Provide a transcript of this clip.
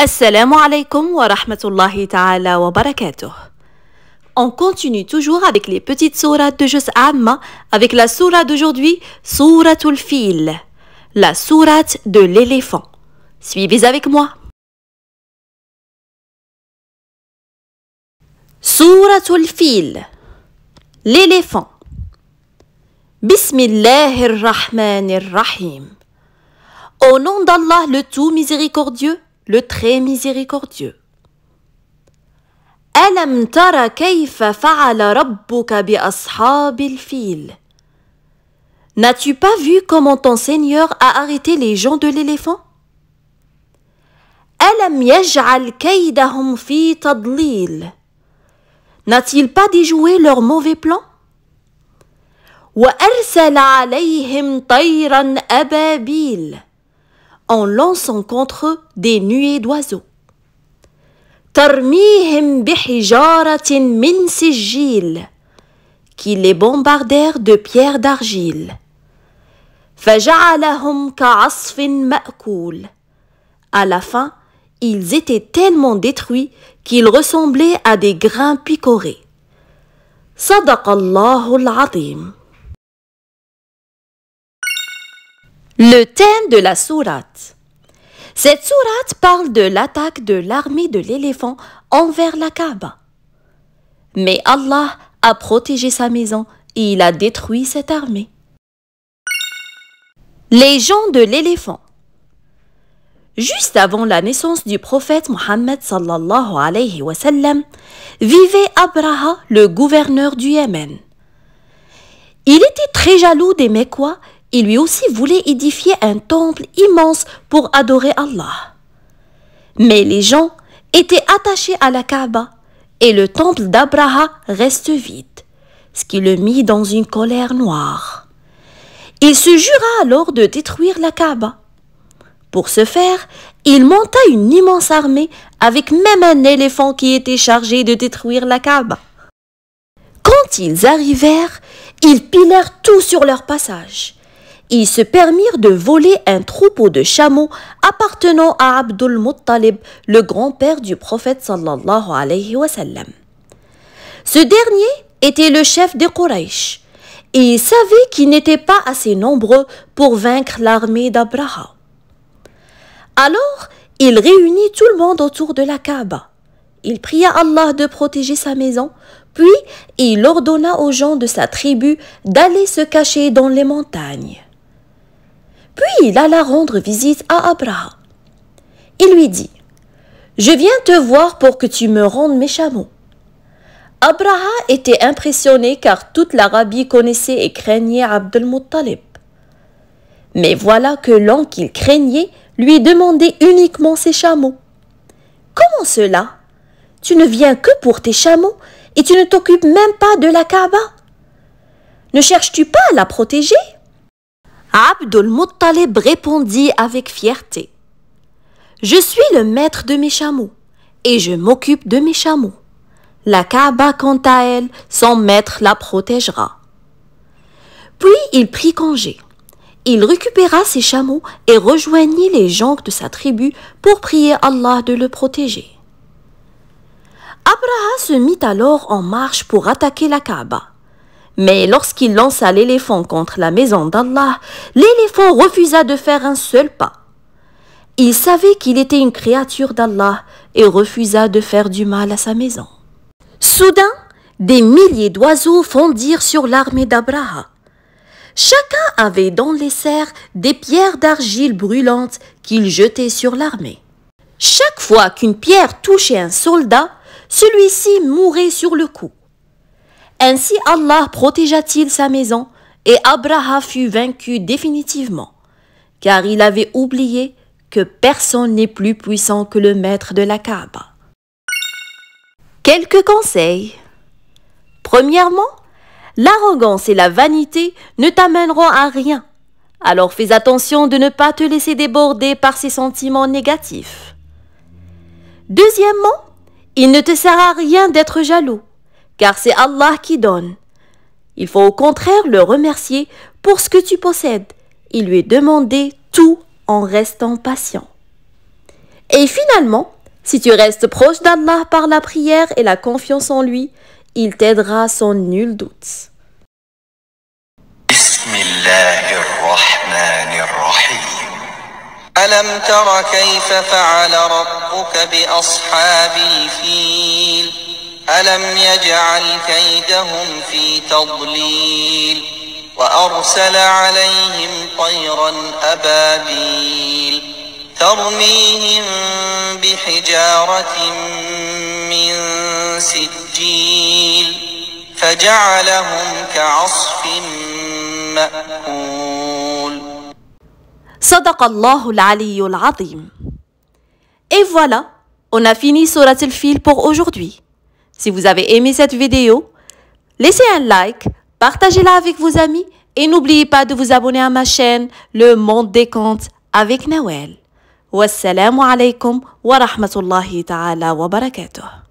Assalamu alaikum wa rahmatullahi ta'ala wa barakatuh. On continue toujours avec les petites sourates de Juz Amma, avec la sourate d'aujourd'hui, Souratul Fil, la sourate de l'éléphant. Suivez avec moi. Souratul Fil, l'éléphant. Bismillahirrahmanirrahim. Au nom d'Allah, le tout miséricordieux, le très miséricordieux. Alam tara kayfa fa'ala rabbuka bi ashabil fil. N'as-tu pas vu comment ton Seigneur a arrêté les gens de l'éléphant? Alam yaj'al kaydahum fi tadlil. N'a-t-il pas déjoué leur mauvais plan? Wa arsala alayhim tayran ababil. En lançant contre eux des nuées d'oiseaux. Tarmihim bihijaratin min sijil, qui les bombardèrent de pierres d'argile. Faja'alahum ka'asfin ma'koul. À la fin, ils étaient tellement détruits qu'ils ressemblaient à des grains picorés. Sadaqallahu al-azim. Le thème de la sourate. Cette sourate parle de l'attaque de l'armée de l'éléphant envers la Kaaba. Mais Allah a protégé sa maison et il a détruit cette armée. Les gens de l'éléphant. Juste avant la naissance du prophète Mohammed sallallahu alayhi wa sallam, vivait Abraha, le gouverneur du Yémen. Il était très jaloux des Mecquois. Il lui aussi voulait édifier un temple immense pour adorer Allah. Mais les gens étaient attachés à la Kaaba et le temple d'Abraha reste vide, ce qui le mit dans une colère noire. Il se jura alors de détruire la Kaaba. Pour ce faire, il monta une immense armée avec même un éléphant qui était chargé de détruire la Kaaba. Quand ils arrivèrent, ils pilèrent tout sur leur passage. Ils se permirent de voler un troupeau de chameaux appartenant à Abdul Muttalib, le grand-père du prophète sallallahu alayhi wa sallam. Ce dernier était le chef des Quraysh et il savait qu'ils n'étaient pas assez nombreux pour vaincre l'armée d'Abraha. Alors, il réunit tout le monde autour de la Kaaba. Il pria Allah de protéger sa maison, puis il ordonna aux gens de sa tribu d'aller se cacher dans les montagnes. Puis il alla rendre visite à Abraha. Il lui dit: « Je viens te voir pour que tu me rendes mes chameaux. » Abraha était impressionné car toute l'Arabie connaissait et craignait Abdul Muttalib. Mais voilà que l'un qu'il craignait lui demandait uniquement ses chameaux. « Comment cela? Tu ne viens que pour tes chameaux et tu ne t'occupes même pas de la Kaaba? Ne cherches-tu pas à la protéger? » Abdul Muttalib répondit avec fierté: « Je suis le maître de mes chameaux et je m'occupe de mes chameaux. La Kaaba, quant à elle, son maître la protégera. » Puis il prit congé. Il récupéra ses chameaux et rejoignit les gens de sa tribu pour prier Allah de le protéger. Abraha se mit alors en marche pour attaquer la Kaaba. Mais lorsqu'il lança l'éléphant contre la maison d'Allah, l'éléphant refusa de faire un seul pas. Il savait qu'il était une créature d'Allah et refusa de faire du mal à sa maison. Soudain, des milliers d'oiseaux fondirent sur l'armée d'Abraha. Chacun avait dans les serres des pierres d'argile brûlantes qu'il jetait sur l'armée. Chaque fois qu'une pierre touchait un soldat, celui-ci mourait sur le coup. Ainsi Allah protégea-t-il sa maison et Abraha fut vaincu définitivement, car il avait oublié que personne n'est plus puissant que le maître de la Kaaba. Quelques conseils. Premièrement, l'arrogance et la vanité ne t'amèneront à rien, alors fais attention de ne pas te laisser déborder par ces sentiments négatifs. Deuxièmement, il ne te sert à rien d'être jaloux, car c'est Allah qui donne. Il faut au contraire le remercier pour ce que tu possèdes et lui demander tout en restant patient. Et finalement, Si tu restes proche d'Allah par la prière et la confiance en lui, il t'aidera sans nul doute. ألم تر كيف فعل ربك بأصحاب الفيل ألم يجعل كيدهم في تضليل وأرسل عليهم طيرا أبابيل ترميهم بحجارة من سجيل فجعلهم كعصف مأكول. صدق الله العلي العظيم. Et voilà, on a fini Surat al-Fil pour aujourd'hui. Si vous avez aimé cette vidéo, laissez un like, partagez-la avec vos amis et n'oubliez pas de vous abonner à ma chaîne Le Monde des Contes avec Nawel. Wassalamu alaikum wa rahmatullahi ta'ala wa barakatuh.